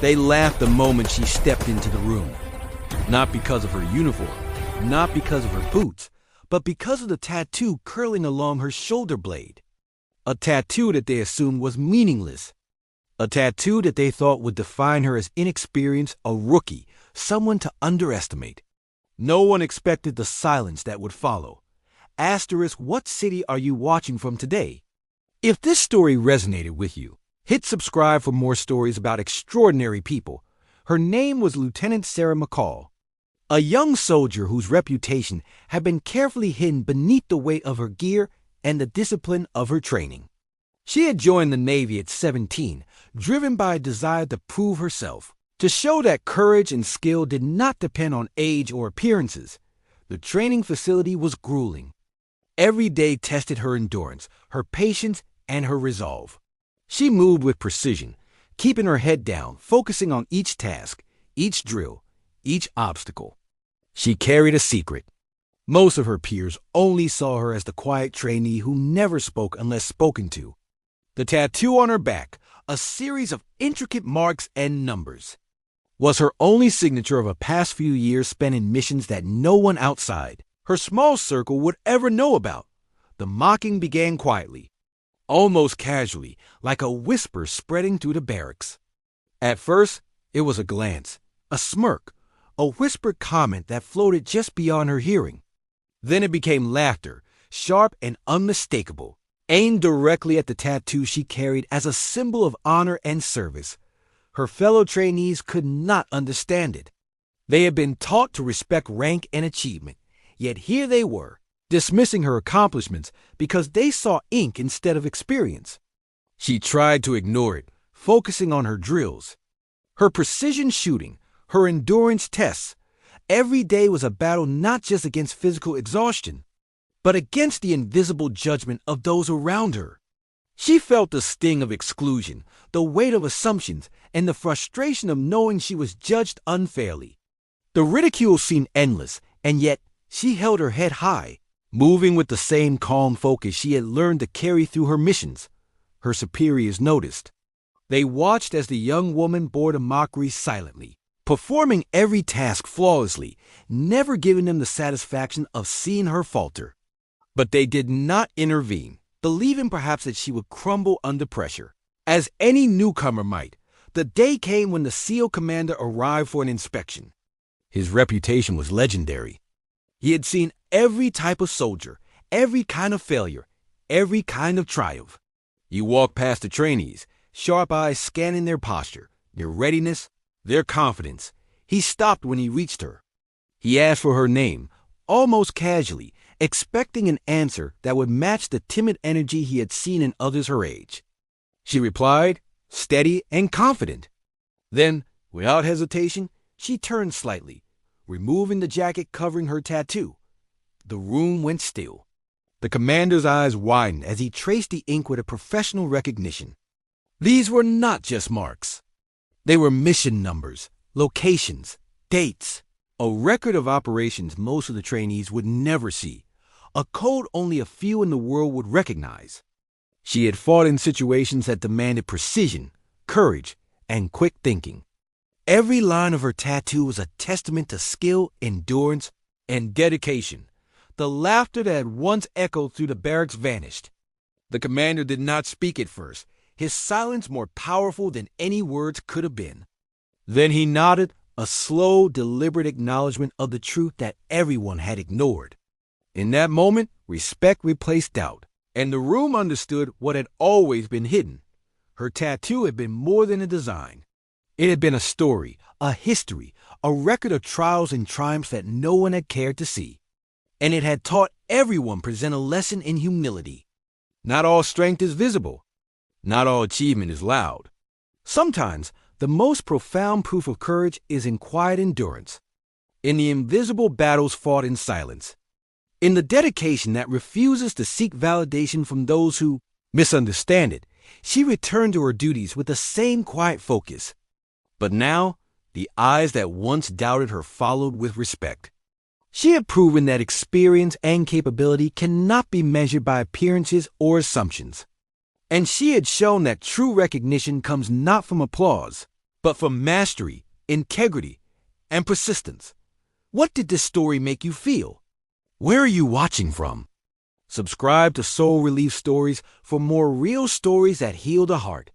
They laughed the moment she stepped into the room. Not because of her uniform, not because of her boots, but because of the tattoo curling along her shoulder blade. A tattoo that they assumed was meaningless. A tattoo that they thought would define her as inexperienced, a rookie, someone to underestimate. No one expected the silence that would follow. Asterisk, what city are you watching from today? If this story resonated with you, hit subscribe for more stories about extraordinary people. Her name was Lieutenant Sarah McCall, a young soldier whose reputation had been carefully hidden beneath the weight of her gear and the discipline of her training. She had joined the Navy at 17, driven by a desire to prove herself, to show that courage and skill did not depend on age or appearances. The training facility was grueling. Every day tested her endurance, her patience, and her resolve. She moved with precision, keeping her head down, focusing on each task, each drill, each obstacle. She carried a secret. Most of her peers only saw her as the quiet trainee who never spoke unless spoken to. The tattoo on her back, a series of intricate marks and numbers, was her only signature of a past few years spent in missions that no one outside her small circle would ever know about. The mocking began quietly, almost casually, like a whisper spreading through the barracks. At first, it was a glance, a smirk, a whispered comment that floated just beyond her hearing. Then it became laughter, sharp and unmistakable, aimed directly at the tattoo she carried as a symbol of honor and service. Her fellow trainees could not understand it. They had been taught to respect rank and achievement, yet here they were, dismissing her accomplishments because they saw ink instead of experience. She tried to ignore it, focusing on her drills, her precision shooting, her endurance tests. Every day was a battle not just against physical exhaustion, but against the invisible judgment of those around her. She felt the sting of exclusion, the weight of assumptions, and the frustration of knowing she was judged unfairly. The ridicule seemed endless, and yet she held her head high, moving with the same calm focus she had learned to carry through her missions. Her superiors noticed. They watched as the young woman bore the Mockery silently, performing every task flawlessly, never giving them the satisfaction of seeing her falter. But they did not intervene, believing perhaps that she would crumble under pressure. As any newcomer might, the day came when the SEAL commander arrived for an inspection. His reputation was legendary. He had seen every type of soldier, every kind of failure, every kind of triumph. He walked past the trainees, sharp eyes scanning their posture, their readiness, their confidence. He stopped when he reached her. He asked for her name, almost casually, expecting an answer that would match the timid energy he had seen in others her age. She replied, steady and confident. Then, without hesitation, she turned slightly, removing the jacket covering her tattoo. The room went still. The commander's eyes widened as he traced the ink with a professional recognition. These were not just marks. They were mission numbers, locations, dates, a record of operations most of the trainees would never see, a code only a few in the world would recognize. She had fought in situations that demanded precision, courage, and quick thinking. Every line of her tattoo was a testament to skill, endurance, and dedication. The laughter that had once echoed through the barracks vanished. The commander did not speak at first, his silence more powerful than any words could have been. Then he nodded, a slow, deliberate acknowledgement of the truth that everyone had ignored. In that moment, respect replaced doubt, and the room understood what had always been hidden. Her tattoo had been more than a design. It had been a story, a history, a record of trials and triumphs that no one had cared to see. And it had taught everyone present a lesson in humility. Not all strength is visible. Not all achievement is loud. Sometimes, the most profound proof of courage is in quiet endurance, in the invisible battles fought in silence, in the dedication that refuses to seek validation from those who misunderstand it. She returned to her duties with the same quiet focus. But now, the eyes that once doubted her followed with respect. She had proven that experience and capability cannot be measured by appearances or assumptions. And she had shown that true recognition comes not from applause, but from mastery, integrity, and persistence. What did this story make you feel? Where are you watching from? Subscribe to Soul Relief Stories for more real stories that heal the heart.